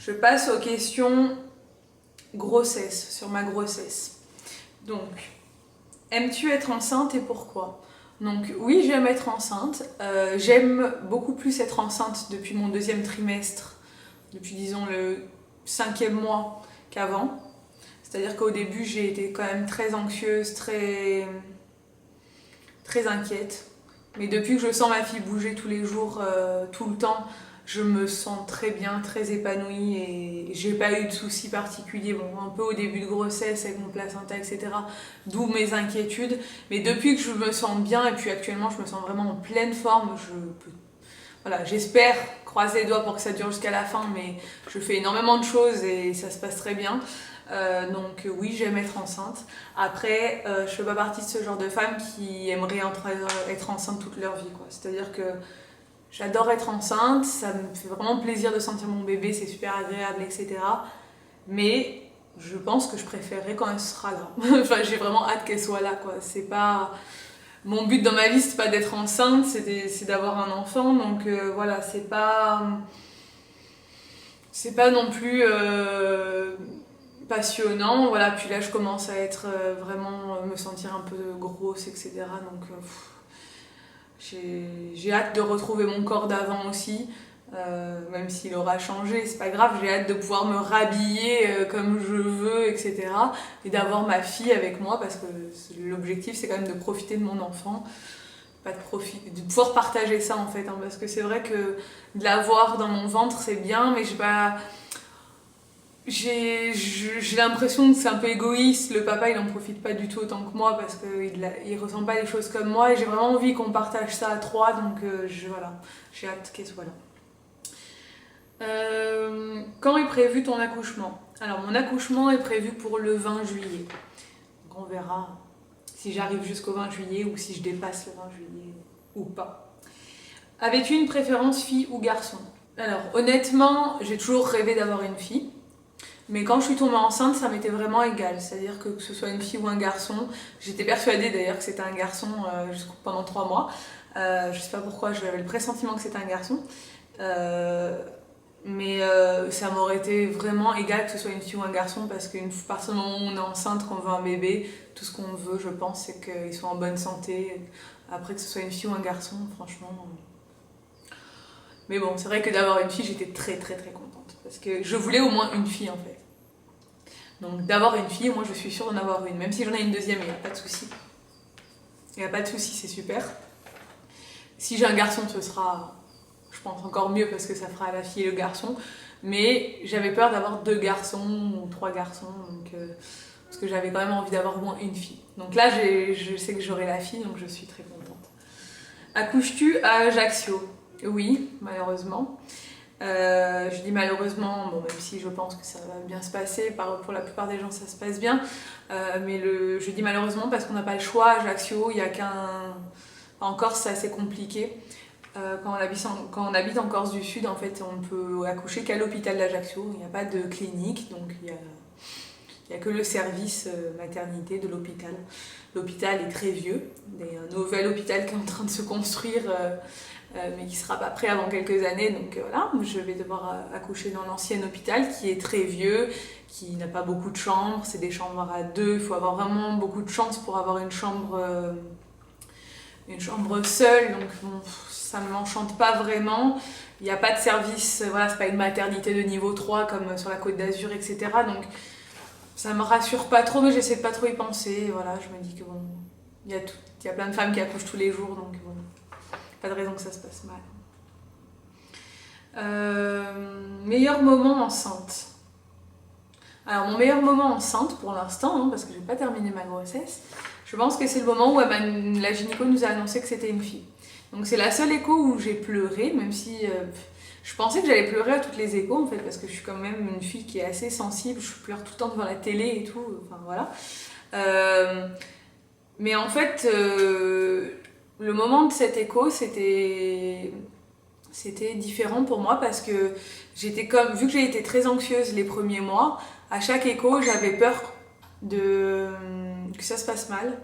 Je passe aux questions grossesse, sur ma grossesse. Donc, aimes-tu être enceinte et pourquoi? Donc oui, j'aime être enceinte. J'aime beaucoup plus être enceinte depuis mon 2e trimestre, depuis disons le 5e mois qu'avant. C'est-à-dire qu'au début, j'ai été quand même très anxieuse, très inquiète. Mais depuis que je sens ma fille bouger tous les jours, tout le temps, je me sens très bien, très épanouie et j'ai pas eu de soucis particuliers. Bon, un peu au début de grossesse avec mon placenta, etc. D'où mes inquiétudes. Mais depuis que je me sens bien et puis actuellement je me sens vraiment en pleine forme, voilà, j'espère croiser les doigts pour que ça dure jusqu'à la fin, mais je fais énormément de choses et ça se passe très bien. Donc oui, j'aime être enceinte. Après, je fais pas partie de ce genre de femmes qui aimeraient être enceinte toute leur vie, quoi. C'est-à-dire que j'adore être enceinte, ça me fait vraiment plaisir de sentir mon bébé, c'est super agréable, etc. Mais je pense que je préférerais quand elle sera là. Enfin, j'ai vraiment hâte qu'elle soit là, quoi. C'est pas... Mon but dans ma vie, c'est pas d'être enceinte, c'est d'avoir un enfant. Donc voilà, c'est pas non plus passionnant. Voilà, puis là, je commence à être vraiment... me sentir un peu grosse, etc. Donc... j'ai hâte de retrouver mon corps d'avant aussi, même s'il aura changé, c'est pas grave, j'ai hâte de pouvoir me rhabiller comme je veux, etc. Et d'avoir ma fille avec moi parce que l'objectif c'est quand même de profiter de mon enfant, pas de pouvoir partager ça en fait, hein, parce que c'est vrai que de l'avoir dans mon ventre c'est bien, mais j'ai l'impression que c'est un peu égoïste, le papa il en profite pas du tout autant que moi parce qu'il ressent pas les choses comme moi et j'ai vraiment envie qu'on partage ça à 3, donc voilà, j'ai hâte qu'elle soit là. Quand est prévu ton accouchement? Alors mon accouchement est prévu pour le 20 juillet, donc on verra si j'arrive jusqu'au 20 juillet ou si je dépasse le 20 juillet ou pas. Avais-tu une préférence fille ou garçon? Alors honnêtement, j'ai toujours rêvé d'avoir une fille. Mais quand je suis tombée enceinte, ça m'était vraiment égal. C'est-à-dire que ce soit une fille ou un garçon, j'étais persuadée d'ailleurs que c'était un garçon pendant 3 mois. Je sais pas pourquoi, j'avais le pressentiment que c'était un garçon. Mais ça m'aurait été vraiment égal que ce soit une fille ou un garçon parce qu'à partir du moment où on est enceinte, qu'on veut un bébé, tout ce qu'on veut, je pense, c'est qu'il soit en bonne santé. Après, que ce soit une fille ou un garçon, franchement... Mais bon, c'est vrai que d'avoir une fille, j'étais très très très contente. Parce que je voulais au moins une fille en fait. Donc d'avoir une fille, moi je suis sûre d'en avoir une. Même si j'en ai une deuxième, il n'y a pas de souci. Il n'y a pas de souci, c'est super. Si j'ai un garçon, ce sera, je pense, encore mieux parce que ça fera la fille et le garçon. Mais j'avais peur d'avoir 2 garçons ou 3 garçons. Donc, parce que j'avais quand même envie d'avoir au moins une fille. Donc là, je sais que j'aurai la fille, donc je suis très contente. Accouches-tu à Ajaccio? Oui, malheureusement. Je dis malheureusement, bon, même si je pense que ça va bien se passer, pour la plupart des gens ça se passe bien, mais je dis malheureusement parce qu'on n'a pas le choix. À Ajaccio, il n'y a qu'un... En Corse, c'est assez compliqué. Quand on habite en Corse du Sud, en fait, on ne peut accoucher qu'à l'hôpital d'Ajaccio. Il n'y a pas de clinique, donc il n'y a que le service maternité de l'hôpital. L'hôpital est très vieux, il y a un nouvel hôpital qui est en train de se construire, mais qui ne sera pas prêt avant quelques années. Donc voilà, je vais devoir accoucher dans l'ancien hôpital qui est très vieux, qui n'a pas beaucoup de chambres. C'est des chambres à 2, il faut avoir vraiment beaucoup de chance pour avoir une chambre seule. Donc bon, ça ne m'enchante pas vraiment. Il n'y a pas de service, voilà, c'est pas une maternité de niveau 3 comme sur la Côte d'Azur, etc. Donc ça me rassure pas trop, mais j'essaie de pas trop y penser. Voilà, je me dis que bon, il y a plein de femmes qui accouchent tous les jours, donc bon, pas de raison que ça se passe mal. Meilleur moment enceinte. Alors mon meilleur moment enceinte pour l'instant, hein, parce que j'ai pas terminé ma grossesse, je pense que c'est le moment où la gynéco nous a annoncé que c'était une fille. Donc c'est la seule écho où j'ai pleuré, même si je pensais que j'allais pleurer à toutes les échos en fait, parce que je suis quand même une fille qui est assez sensible, je pleure tout le temps devant la télé et tout, enfin voilà. Mais en fait, le moment de cette écho, c'était différent pour moi parce que vu que j'ai été très anxieuse les premiers mois, à chaque écho, j'avais peur que ça se passe mal.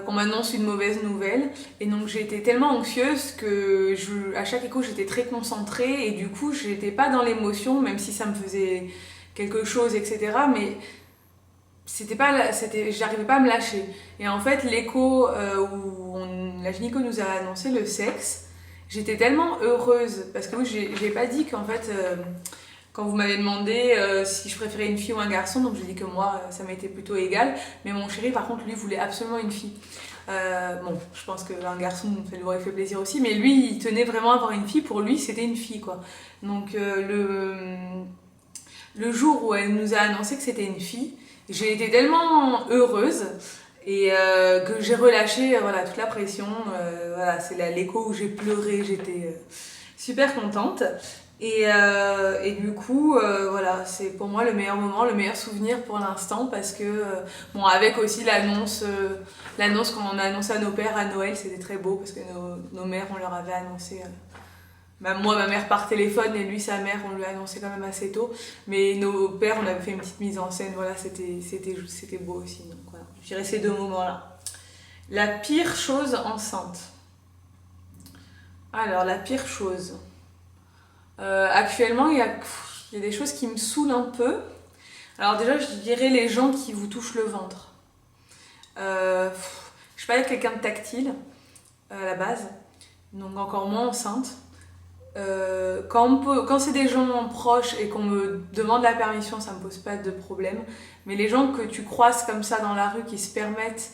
qu'on m'annonce une mauvaise nouvelle. Et donc j'ai été tellement anxieuse que à chaque écho j'étais très concentrée et du coup j'étais pas dans l'émotion, même si ça me faisait quelque chose, etc. Mais j'arrivais pas à me lâcher. Et en fait l'écho où la gynéco nous a annoncé le sexe, j'étais tellement heureuse parce que j'ai pas dit qu'en fait quand vous m'avez demandé si je préférais une fille ou un garçon, donc j'ai dit que moi ça m'était plutôt égal, mais mon chéri par contre lui voulait absolument une fille. Bon, je pense qu'un garçon ça lui aurait fait plaisir aussi, mais lui il tenait vraiment à avoir une fille, pour lui c'était une fille quoi. Donc le jour où elle nous a annoncé que c'était une fille, j'ai été tellement heureuse et que j'ai relâché voilà, toute la pression. Voilà, c'est l'écho où j'ai pleuré, j'étais super contente. Et du coup, voilà, c'est pour moi le meilleur moment, le meilleur souvenir pour l'instant parce que, bon, avec aussi l'annonce qu'on a annoncé à nos pères à Noël, c'était très beau parce que nos mères, on leur avait annoncé. Moi, ma mère par téléphone et lui, sa mère, on lui a annoncé quand même assez tôt. Mais nos pères, on avait fait une petite mise en scène, voilà, c'était beau aussi. Donc voilà, je dirais ces deux moments-là. La pire chose enceinte. Alors, la pire chose. Actuellement, il y a des choses qui me saoulent un peu. Alors déjà, je dirais les gens qui vous touchent le ventre. Je suis pas quelqu'un de tactile à la base, donc encore moins enceinte. Quand c'est des gens proches et qu'on me demande la permission, ça me pose pas de problème. Mais les gens que tu croises comme ça dans la rue qui se permettent,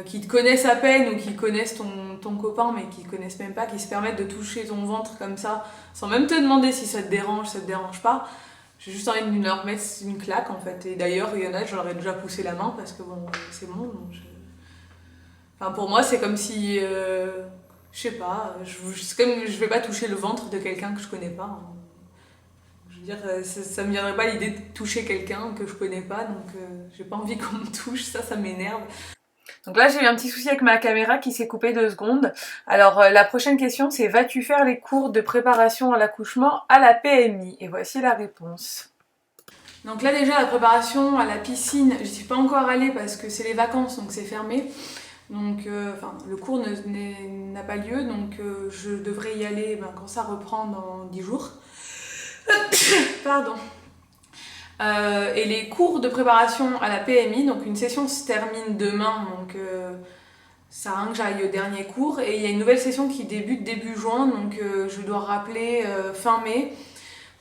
qui te connaissent à peine ou qui connaissent ton copain mais qui connaissent même pas, qui se permettent de toucher ton ventre comme ça, sans même te demander si ça te dérange pas, j'ai juste envie de leur mettre une claque en fait. Et d'ailleurs, il y en a, j'aurais déjà poussé la main parce que bon, c'est bon. Donc enfin, pour moi, c'est comme si. Je sais pas, je vais pas toucher le ventre de quelqu'un que je connais pas. Hein. Je veux dire, ça me viendrait pas l'idée de toucher quelqu'un que je connais pas, donc j'ai pas envie qu'on me touche, ça m'énerve. Donc là, j'ai eu un petit souci avec ma caméra qui s'est coupée 2 secondes. Alors la prochaine question, c'est vas-tu faire les cours de préparation à l'accouchement à la PMI? Et voici la réponse. Donc là déjà, la préparation à la piscine, je suis pas encore allée parce que c'est les vacances, donc c'est fermé. Donc, le cours n'a pas lieu, donc je devrais y aller quand ça reprend dans 10 jours. Pardon. Et les cours de préparation à la PMI, donc une session se termine demain, donc ça sert à rien que j'aille au dernier cours. Et il y a une nouvelle session qui débute début juin, donc je dois rappeler fin mai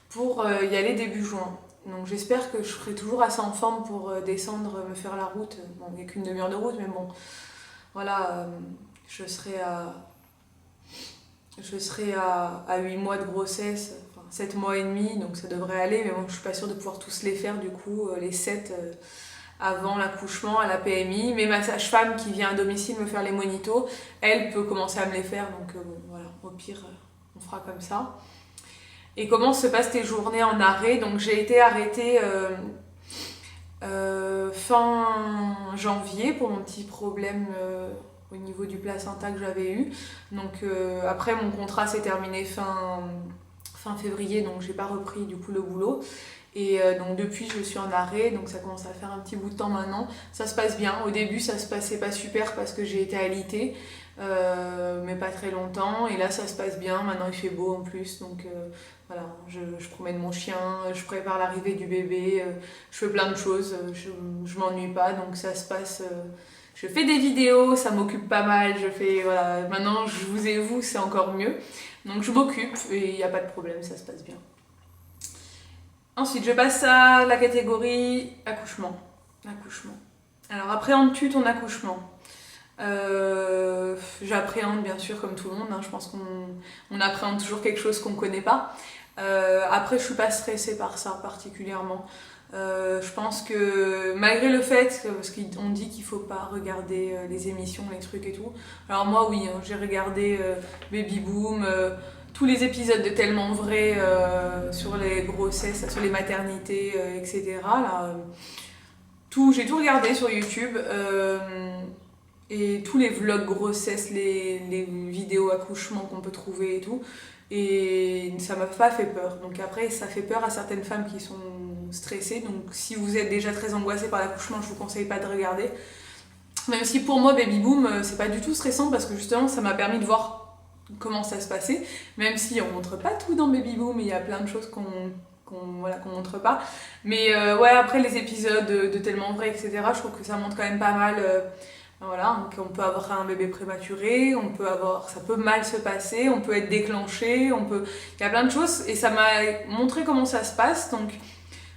pour y aller début juin. Donc j'espère que je serai toujours assez en forme pour descendre, me faire la route. Bon, il n'y a qu'une demi-heure de route, mais bon. Voilà, je serai à 8 mois de grossesse, enfin 7 mois et demi, donc ça devrait aller, mais bon, je suis pas sûre de pouvoir tous les faire du coup, les 7 avant l'accouchement à la PMI. Mais ma sage-femme qui vient à domicile me faire les monitos, elle peut commencer à me les faire, donc bon, voilà, au pire, on fera comme ça. Et comment se passent tes journées en arrêt? Donc j'ai été arrêtée fin janvier pour mon petit problème au niveau du placenta que j'avais eu. Donc après mon contrat s'est terminé fin février, donc j'ai pas repris du coup le boulot. Et donc depuis je suis en arrêt, donc ça commence à faire un petit bout de temps maintenant. Ça se passe bien. Au début ça se passait pas super parce que j'ai été alitée, mais pas très longtemps. Et là ça se passe bien. Maintenant il fait beau en plus, donc voilà, je promène mon chien, je prépare l'arrivée du bébé, je fais plein de choses, je m'ennuie pas, donc ça se passe. Je fais des vidéos, ça m'occupe pas mal, voilà, maintenant je vous et vous, c'est encore mieux. Donc je m'occupe et il n'y a pas de problème, ça se passe bien. Ensuite, je passe à la catégorie accouchement. Alors, appréhendes-tu ton accouchement? J'appréhende bien sûr comme tout le monde, hein. Je pense qu'on appréhende toujours quelque chose qu'on ne connaît pas. Après je suis pas stressée par ça particulièrement. Je pense que malgré le fait, parce qu'on dit qu'il faut pas regarder les émissions, les trucs et tout, alors moi oui, hein, j'ai regardé Baby Boom, tous les épisodes de Tellement Vrai sur les grossesses, sur les maternités, etc. Là, j'ai tout regardé sur YouTube. Et tous les vlogs grossesse, les vidéos accouchement qu'on peut trouver et tout. Et ça m'a pas fait peur. Donc après, ça fait peur à certaines femmes qui sont stressées. Donc si vous êtes déjà très angoissée par l'accouchement, je vous conseille pas de regarder. Même si pour moi Baby Boom c'est pas du tout stressant parce que justement ça m'a permis de voir comment ça se passait, même si on montre pas tout dans Baby Boom, il y a plein de choses qu'on montre pas. Mais ouais, après les épisodes de Tellement Vrai, etc., je trouve que ça montre quand même pas mal. Voilà, donc on peut avoir un bébé prématuré, ça peut mal se passer, on peut être déclenché, il y a plein de choses et ça m'a montré comment ça se passe. Donc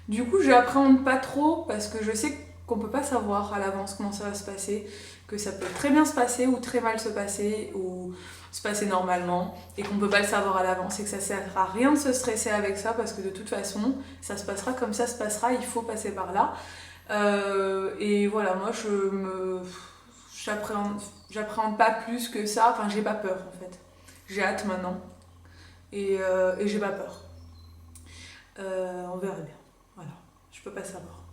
du coup, je n'appréhende pas trop parce que je sais qu'on peut pas savoir à l'avance comment ça va se passer, que ça peut très bien se passer ou très mal se passer ou se passer normalement et qu'on peut pas le savoir à l'avance et que ça sert à rien de se stresser avec ça parce que de toute façon, ça se passera comme ça se passera, il faut passer par là. Et voilà, moi j'appréhende pas plus que ça, enfin j'ai pas peur en fait. J'ai hâte maintenant et j'ai pas peur. On verra bien, voilà, je peux pas savoir.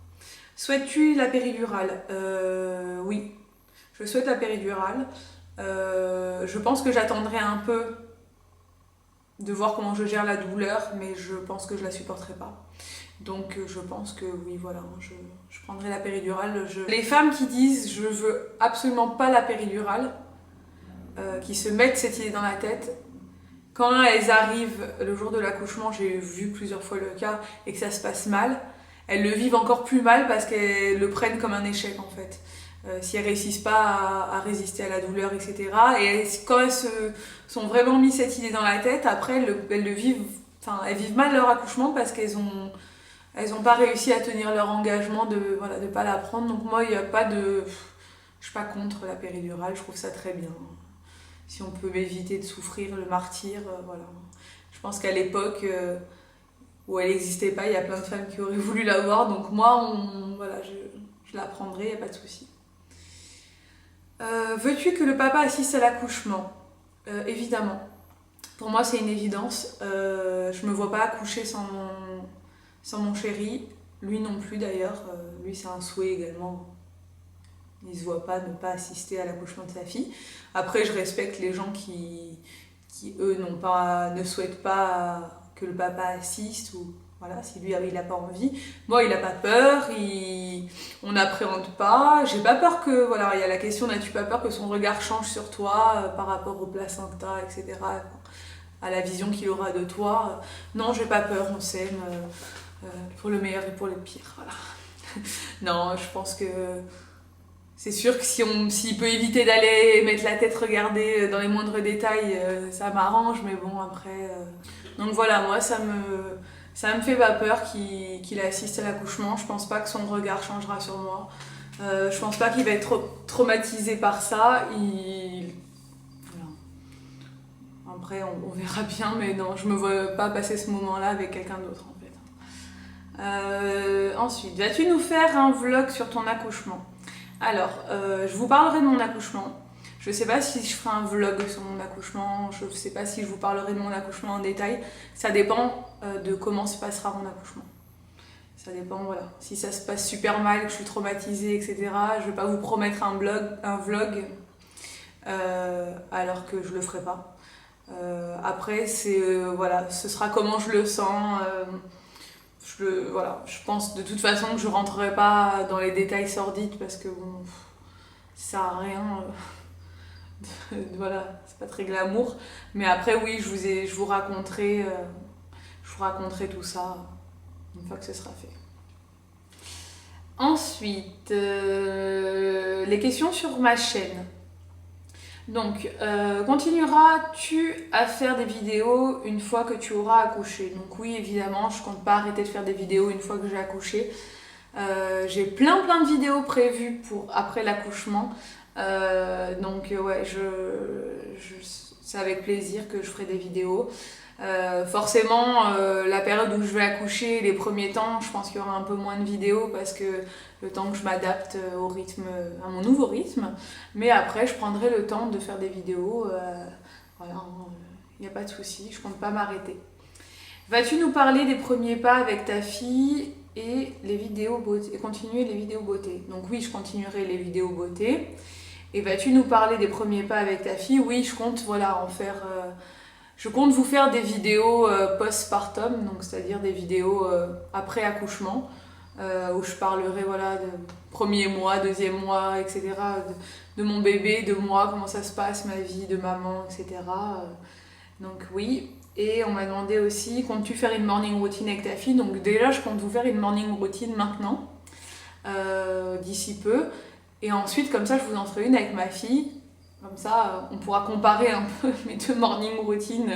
Souhaites-tu la péridurale? Oui, je souhaite la péridurale. Je pense que j'attendrai un peu de voir comment je gère la douleur, mais je pense que je la supporterai pas. Donc je pense que oui, voilà, je prendrai la péridurale. Les femmes qui disent je veux absolument pas la péridurale, qui se mettent cette idée dans la tête, quand elles arrivent le jour de l'accouchement, j'ai vu plusieurs fois le cas, et que ça se passe mal, elles le vivent encore plus mal parce qu'elles le prennent comme un échec en fait. Si elles réussissent pas à résister à la douleur, etc. Et quand elles se sont vraiment mis cette idée dans la tête, après elles vivent mal leur accouchement parce qu'elles ont pas réussi à tenir leur engagement de pas la prendre. Donc moi, il n'y a pas de... Je suis pas contre la péridurale, je trouve ça très bien. Si on peut éviter de souffrir le martyre, voilà. Je pense qu'à l'époque où elle n'existait pas, il y a plein de femmes qui auraient voulu l'avoir. Donc moi, je la prendrai, il n'y a pas de souci. Veux-tu que le papa assiste à l'accouchement? Évidemment. Pour moi, c'est une évidence. Je me vois pas accoucher sans mon chéri. Lui non plus d'ailleurs. Lui, c'est un souhait également. Il se voit pas ne pas assister à l'accouchement de sa fille. Après, je respecte les gens qui eux, ne souhaitent pas que le papa assiste ou... Voilà, si lui il n'a pas envie. Moi, il n'a pas peur, on n'appréhende pas. J'ai pas peur que. Voilà, il y a la question n'as-tu pas peur que son regard change sur toi par rapport au placenta, etc., à la vision qu'il aura de toi. Non, j'ai pas peur, on s'aime pour le meilleur et pour le pire. Voilà. Non, je pense que c'est sûr que s'il peut éviter d'aller mettre la tête regarder dans les moindres détails, ça m'arrange, mais bon, après. Donc voilà, moi, ça me fait pas peur qu'il assiste à l'accouchement. Je pense pas que son regard changera sur moi. Je pense pas qu'il va être traumatisé par ça. Voilà. Après, on verra bien, mais non, je me vois pas passer ce moment-là avec quelqu'un d'autre en fait. Ensuite, vas-tu nous faire un vlog sur ton accouchement? Alors, je vous parlerai de mon accouchement. Je sais pas si je ferai un vlog sur mon accouchement, je sais pas si je vous parlerai de mon accouchement en détail. Ça dépend de comment se passera mon accouchement. Ça dépend, voilà. Si ça se passe super mal, que je suis traumatisée, etc., je vais pas vous promettre un vlog alors que je le ferai pas. Après, voilà, ce sera comment je le sens. Voilà, je pense de toute façon que je rentrerai pas dans les détails sordides parce que bon, ça sert à rien. Voilà, c'est pas très glamour. Mais après, oui, je vous raconterai tout ça une fois que ce sera fait. Ensuite, les questions sur ma chaîne. Donc, continueras-tu à faire des vidéos une fois que tu auras accouché? Donc oui, évidemment, je compte pas arrêter de faire des vidéos une fois que j'ai accouché. J'ai plein de vidéos prévues pour après l'accouchement. Donc ouais, c'est avec plaisir que je ferai des vidéos. Forcément, la période où je vais accoucher, les premiers temps, je pense qu'il y aura un peu moins de vidéos parce que le temps que je m'adapte à mon nouveau rythme. Mais après, je prendrai le temps de faire des vidéos. Voilà, il n'y a pas de souci, je compte pas m'arrêter. Vas-tu nous parler des premiers pas avec ta fille et les vidéos beauté, et continuer les vidéos beauté? Donc oui, je continuerai les vidéos beauté. Et vas-tu nous parler des premiers pas avec ta fille? Oui, je compte en faire. Je compte vous faire des vidéos postpartum, donc c'est-à-dire des vidéos après accouchement. où je parlerai voilà, de premier mois, deuxième mois, etc. De mon bébé, de moi, comment ça se passe, ma vie de maman, etc. Donc oui. Et on m'a demandé aussi, comptes-tu faire une morning routine avec ta fille? Donc déjà, je compte vous faire une morning routine maintenant, d'ici peu. Et ensuite, comme ça, je vous en ferai une avec ma fille. Comme ça, on pourra comparer un peu mes 2 morning routines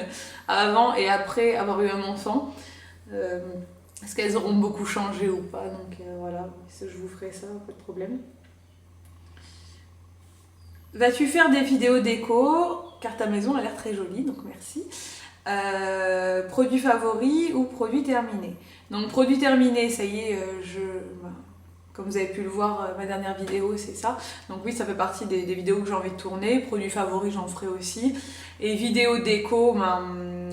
avant et après avoir eu un enfant. Est-ce qu'elles auront beaucoup changé ou pas? Donc voilà, je vous ferai ça, pas de problème. Vas-tu faire des vidéos déco? Car ta maison a l'air très jolie, donc merci. Produit favori ou produit terminé? Donc produit terminé, ça y est, comme vous avez pu le voir, ma dernière vidéo, c'est ça. Donc oui, ça fait partie des vidéos que j'ai envie de tourner. Produit favori, j'en ferai aussi. Et vidéo déco,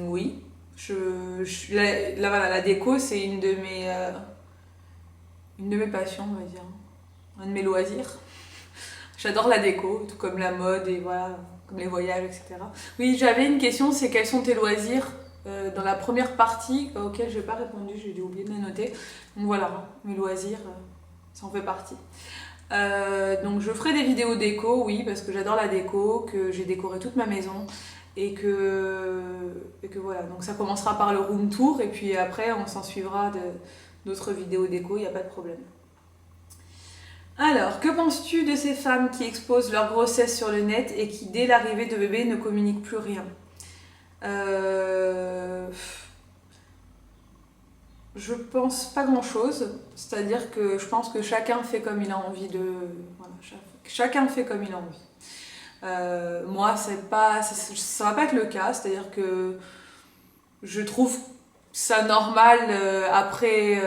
oui. Voilà, la déco, c'est une de mes passions, on va dire. Un de mes loisirs. J'adore la déco, tout comme la mode et voilà, comme les voyages, etc. Oui, j'avais une question, c'est quels sont tes loisirs? Dans la première partie, auquel je n'ai pas répondu, j'ai dû oublier de la noter. Donc voilà, mes loisirs, ça en fait partie. Donc je ferai des vidéos déco, oui, parce que j'adore la déco, que j'ai décoré toute ma maison et que voilà. Donc ça commencera par le room tour et puis après on s'en suivra d'autres vidéos déco, il n'y a pas de problème. Alors, que penses-tu de ces femmes qui exposent leur grossesse sur le net et qui, dès l'arrivée de bébé, ne communiquent plus rien? Je pense pas grand-chose. C'est-à-dire que je pense que chacun fait comme il a envie de... Voilà, chacun fait comme il a envie. Moi, ça va pas être le cas. C'est-à-dire que je trouve ça normal après...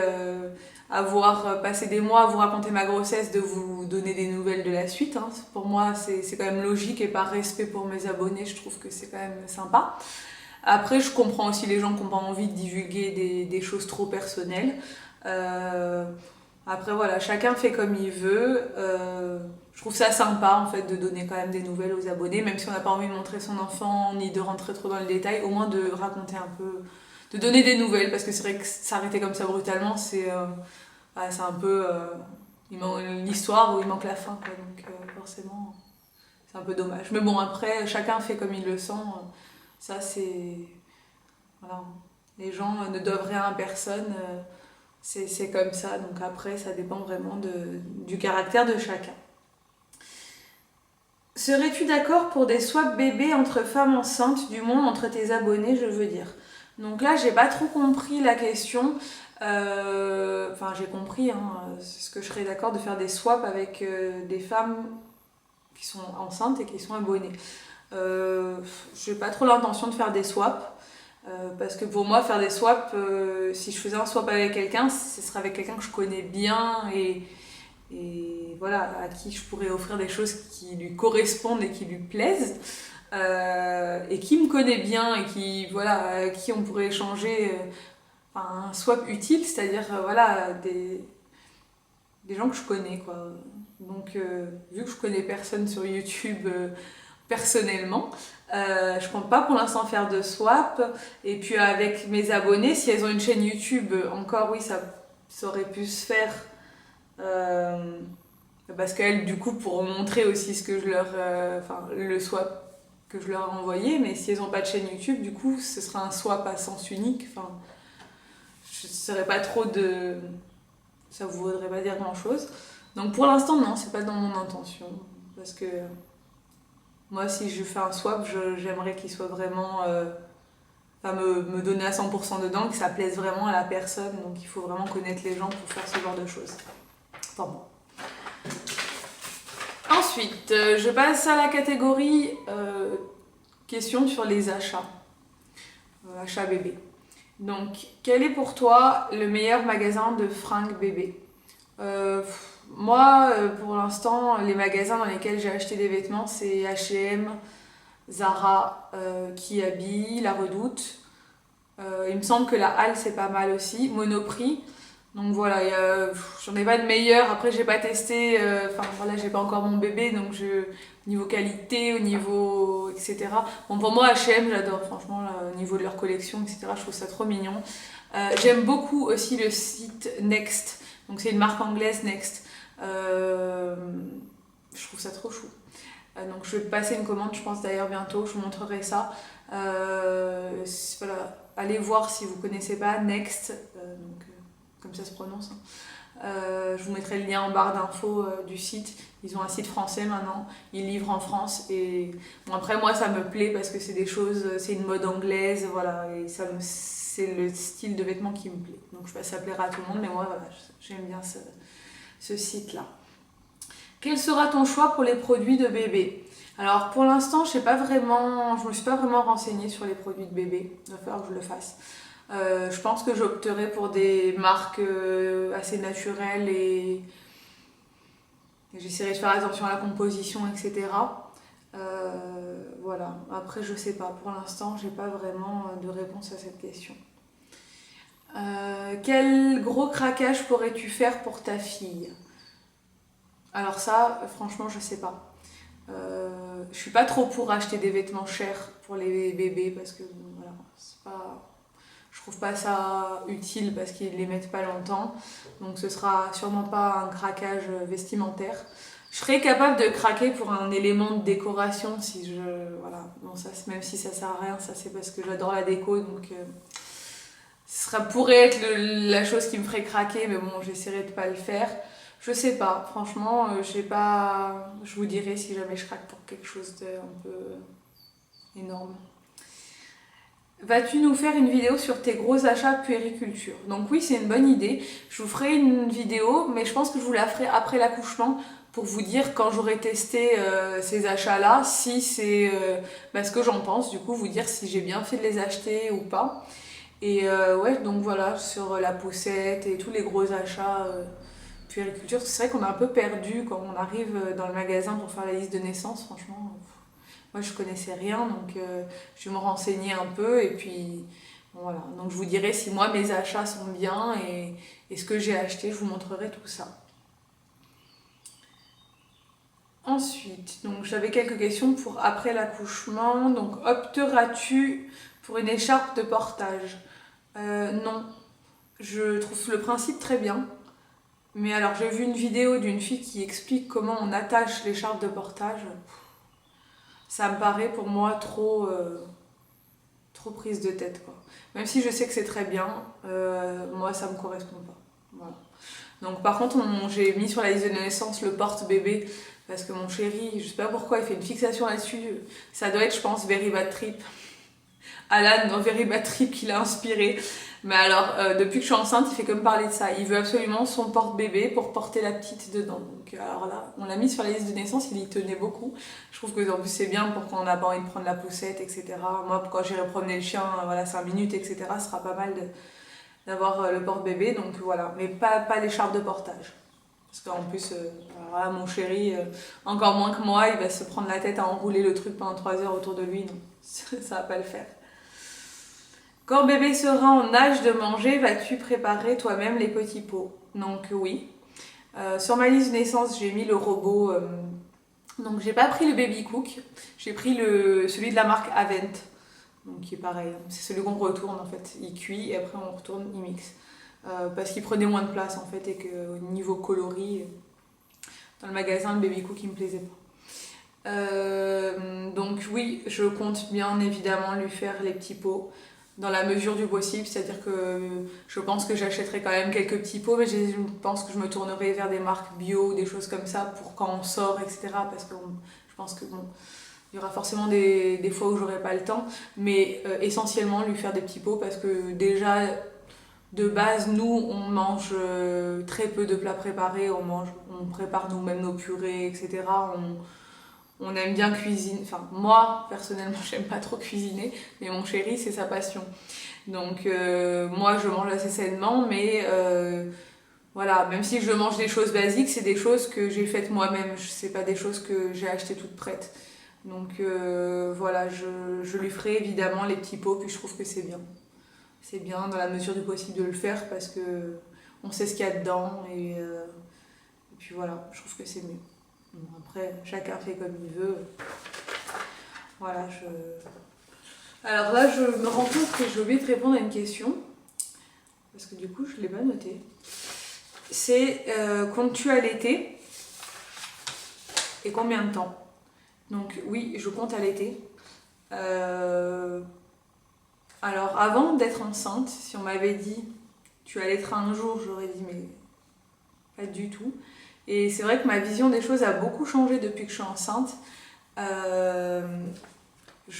avoir passé des mois à vous raconter ma grossesse, de vous donner des nouvelles de la suite. Hein. Pour moi, c'est quand même logique et par respect pour mes abonnés, je trouve que c'est quand même sympa. Après, je comprends aussi les gens qui n'ont pas envie de divulguer des choses trop personnelles. Après, voilà, chacun fait comme il veut. Je trouve ça sympa, en fait, de donner quand même des nouvelles aux abonnés, même si on n'a pas envie de montrer son enfant, ni de rentrer trop dans le détail, au moins de raconter un peu, de donner des nouvelles, parce que c'est vrai que s'arrêter comme ça brutalement, c'est un peu l'histoire où il manque la fin, quoi. Donc forcément c'est un peu dommage, mais bon, après chacun fait comme il le sent, ça c'est voilà, les gens ne doivent rien à personne, c'est comme ça, donc après ça dépend vraiment du caractère de chacun. Serais-tu d'accord pour des swaps bébés entre femmes enceintes, du moins entre tes abonnés, je veux dire? Donc là, j'ai pas trop compris la question. Enfin, j'ai compris, hein, c'est ce que je serais d'accord de faire des swaps avec des femmes qui sont enceintes et qui sont abonnées. J'ai pas trop l'intention de faire des swaps. Parce que pour moi, faire des swaps, si je faisais un swap avec quelqu'un, ce serait avec quelqu'un que je connais bien et voilà, à qui je pourrais offrir des choses qui lui correspondent et qui lui plaisent. Et qui me connaît bien et qui, voilà, à qui on pourrait échanger un swap utile, c'est-à-dire voilà, des gens que je connais, quoi. Donc, vu que je connais personne sur YouTube personnellement, je compte pas pour l'instant faire de swap. Et puis avec mes abonnés, si elles ont une chaîne YouTube, encore oui, ça aurait pu se faire. Parce qu'elles, du coup, pourront montrer aussi ce que je leur... le swap que je leur ai envoyé, mais si elles n'ont pas de chaîne YouTube, du coup, ce sera un swap à sens unique. Enfin, je ne saurais pas trop de... Ça ne voudrait pas dire grand-chose. Donc pour l'instant, non, c'est pas dans mon intention. Parce que moi, si je fais un swap, j'aimerais qu'il soit vraiment... me donner à 100% dedans, que ça plaise vraiment à la personne. Donc il faut vraiment connaître les gens pour faire ce genre de choses. Enfin bon. Ensuite, je passe à la catégorie questions sur les achats. Achats bébé. Donc, quel est pour toi le meilleur magasin de fringues bébé? Moi, pour l'instant, les magasins dans lesquels j'ai acheté des vêtements, c'est H&M, Zara, Kiabi, La Redoute. Il me semble que la Halle, c'est pas mal aussi. Monoprix. Donc voilà, j'en ai pas de meilleur. Après, j'ai pas testé. Voilà, j'ai pas encore mon bébé, donc au niveau qualité, au niveau etc. Bon, pour moi, H&M, j'adore. Franchement, là, au niveau de leur collection, etc. Je trouve ça trop mignon. J'aime beaucoup aussi le site Next. Donc c'est une marque anglaise, Next. Je trouve ça trop chou. Donc je vais passer une commande, je pense d'ailleurs bientôt, je vous montrerai ça. Voilà, allez voir si vous connaissez pas Next, comme ça se prononce. Je vous mettrai le lien en barre d'infos du site. Ils ont un site français maintenant, ils livrent en France et bon, après moi ça me plaît parce que c'est des choses, c'est une mode anglaise, voilà, et c'est le style de vêtements qui me plaît. Donc je sais pas si ça plaira à tout le monde, mais moi voilà, j'aime bien ce site-là. Quel sera ton choix pour les produits de bébé? Alors pour l'instant, je me suis pas vraiment renseignée sur les produits de bébé. Il va falloir que je le fasse. Je pense que j'opterai pour des marques assez naturelles et j'essaierai de faire attention à la composition, etc. Voilà. Après, je sais pas. Pour l'instant, j'ai pas vraiment de réponse à cette question. Quel gros craquage pourrais-tu faire pour ta fille? Alors ça, franchement, je sais pas. Je suis pas trop pour acheter des vêtements chers pour les bébés parce que bon, voilà, je trouve pas ça utile parce qu'ils les mettent pas longtemps. Donc ce sera sûrement pas un craquage vestimentaire. Je serais capable de craquer pour un élément de décoration si je... Voilà, bon, ça, même si ça sert à rien, ça c'est parce que j'adore la déco, donc pourrait être la chose qui me ferait craquer, mais bon, j'essaierai de pas le faire. Je sais pas, franchement, je vous dirai si jamais je craque pour quelque chose d'un peu énorme. Vas-tu nous faire une vidéo sur tes gros achats puériculture? Donc oui, c'est une bonne idée. Je vous ferai une vidéo, mais je pense que je vous la ferai après l'accouchement pour vous dire quand j'aurai testé ces achats-là, si c'est ce que j'en pense, du coup vous dire si j'ai bien fait de les acheter ou pas. Et ouais, donc voilà, sur la poussette et tous les gros achats puériculture, c'est vrai qu'on a un peu perdu quand on arrive dans le magasin pour faire la liste de naissance, franchement. Moi je connaissais rien, donc je vais me renseigner un peu et puis voilà. Donc je vous dirai si moi mes achats sont bien et ce que j'ai acheté, je vous montrerai tout ça. Ensuite, donc j'avais quelques questions pour après l'accouchement. Donc opteras-tu pour une écharpe de portage? Non, je trouve le principe très bien. Mais alors j'ai vu une vidéo d'une fille qui explique comment on attache l'écharpe de portage. Ça me paraît pour moi trop prise de tête, quoi. Même si je sais que c'est très bien, moi ça me correspond pas. Voilà. Donc par contre j'ai mis sur la liste de naissance le porte-bébé parce que mon chéri, je sais pas pourquoi, il fait une fixation là-dessus. Ça doit être, je pense, Very Bad Trip. Alan dans Very Bad Trip qui l'a inspiré. Mais alors, depuis que je suis enceinte, il fait comme parler de ça. Il veut absolument son porte-bébé pour porter la petite dedans. Donc alors là, on l'a mis sur la liste de naissance, il y tenait beaucoup. Je trouve que en plus c'est bien pour quand on n'a pas envie de prendre la poussette, etc. Moi, quand j'irai promener le chien, voilà, 5 minutes, etc., ce sera pas mal d'avoir le porte-bébé. Donc voilà, mais pas l'écharpe de portage. Parce qu'en plus, voilà, mon chéri, encore moins que moi, il va se prendre la tête à enrouler le truc pendant 3 heures autour de lui. Non, ça va pas le faire. Quand bébé sera en âge de manger, vas-tu préparer toi-même les petits pots? Donc oui. Sur ma liste de naissance, j'ai mis le robot. Donc j'ai pas pris le baby cook, j'ai pris celui de la marque Avent. Donc qui est pareil, c'est celui qu'on retourne en fait. Il cuit et après on retourne, il mixe. Parce qu'il prenait moins de place en fait et qu'au niveau coloris, dans le magasin, le baby cook il me plaisait pas. Donc oui, je compte bien évidemment lui faire les petits pots dans la mesure du possible, c'est-à-dire que je pense que j'achèterai quand même quelques petits pots, mais je pense que je me tournerai vers des marques bio, des choses comme ça pour quand on sort, etc. Parce que je pense que bon, il y aura forcément des fois où j'aurai pas le temps, mais essentiellement lui faire des petits pots parce que déjà de base nous on mange très peu de plats préparés, on prépare nous-mêmes nos purées, etc. On aime bien cuisiner, enfin moi personnellement j'aime pas trop cuisiner, mais mon chéri c'est sa passion. Donc moi je mange assez sainement, mais voilà, même si je mange des choses basiques, c'est des choses que j'ai faites moi-même, c'est pas des choses que j'ai achetées toutes prêtes. Donc voilà, je lui ferai évidemment les petits pots, puis je trouve que c'est bien. C'est bien dans la mesure du possible de le faire parce que on sait ce qu'il y a dedans et puis voilà, je trouve que c'est mieux. Bon, après, chacun fait comme il veut. Voilà, Alors là, je me rends compte que j'ai oublié de répondre à une question. Parce que du coup, je ne l'ai pas notée. c'est comptes-tu allaiter et combien de temps? Donc oui, je compte allaiter. Alors avant d'être enceinte, si on m'avait dit tu allaiteras un jour, j'aurais dit mais pas du tout. Et c'est vrai que ma vision des choses a beaucoup changé depuis que je suis enceinte. Je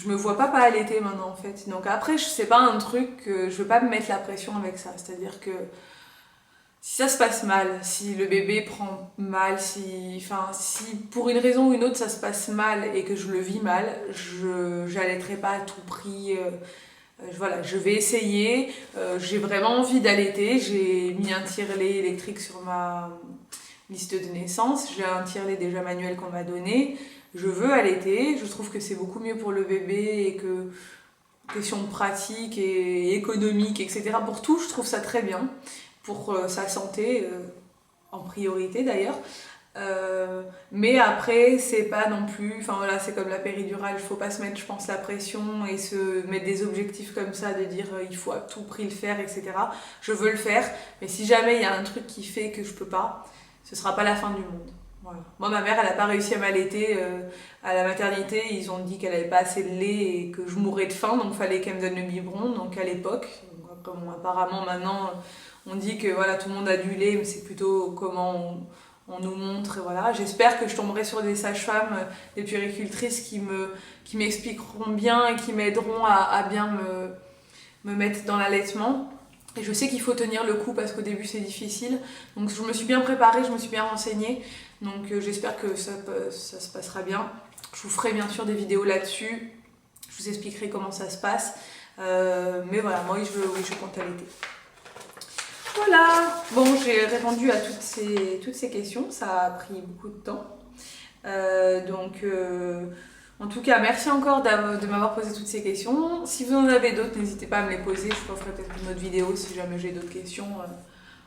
me vois pas allaiter maintenant en fait. Donc après, c'est pas un truc que je veux pas me mettre la pression avec ça. C'est-à-dire que si ça se passe mal, si le bébé prend mal, si pour une raison ou une autre ça se passe mal et que je le vis mal, je n'allaiterai pas à tout prix. Voilà, je vais essayer. J'ai vraiment envie d'allaiter. J'ai mis un tire-lait électrique sur ma liste de naissance. J'ai un tire-lait déjà manuel qu'on m'a donné. Je veux allaiter. Je trouve que c'est beaucoup mieux pour le bébé et que question pratique et économique, etc. Pour tout, je trouve ça très bien. Pour sa santé, en priorité d'ailleurs. Mais après, c'est pas non plus. Enfin voilà, c'est comme la péridurale, il faut pas se mettre, je pense, la pression et se mettre des objectifs comme ça, de dire il faut à tout prix le faire, etc. Je veux le faire, mais si jamais il y a un truc qui fait que je peux pas, ce sera pas la fin du monde. Voilà. Moi, ma mère, elle a pas réussi à m'allaiter à la maternité. Ils ont dit qu'elle avait pas assez de lait et que je mourrais de faim, donc fallait qu'elle me donne le biberon. Donc à l'époque, bon, apparemment maintenant, on dit que voilà, tout le monde a du lait, mais c'est plutôt comment on nous montre. Et voilà. J'espère que je tomberai sur des sages-femmes, des puéricultrices qui m'expliqueront bien et qui m'aideront à bien me mettre dans l'allaitement. Et je sais qu'il faut tenir le coup parce qu'au début c'est difficile. Donc je me suis bien préparée, je me suis bien renseignée. Donc j'espère que ça se passera bien. Je vous ferai bien sûr des vidéos là-dessus. Je vous expliquerai comment ça se passe. Mais voilà, moi je compte allaiter. Voilà, bon, j'ai répondu à toutes ces questions, ça a pris beaucoup de temps. En tout cas, merci encore de m'avoir posé toutes ces questions. Si vous en avez d'autres, n'hésitez pas à me les poser, je ferai peut-être une autre vidéo si jamais j'ai d'autres questions,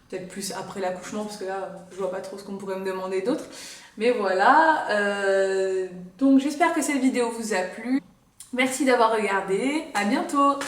peut-être plus après l'accouchement, parce que là, je vois pas trop ce qu'on pourrait me demander d'autre. Mais voilà, donc j'espère que cette vidéo vous a plu. Merci d'avoir regardé, à bientôt!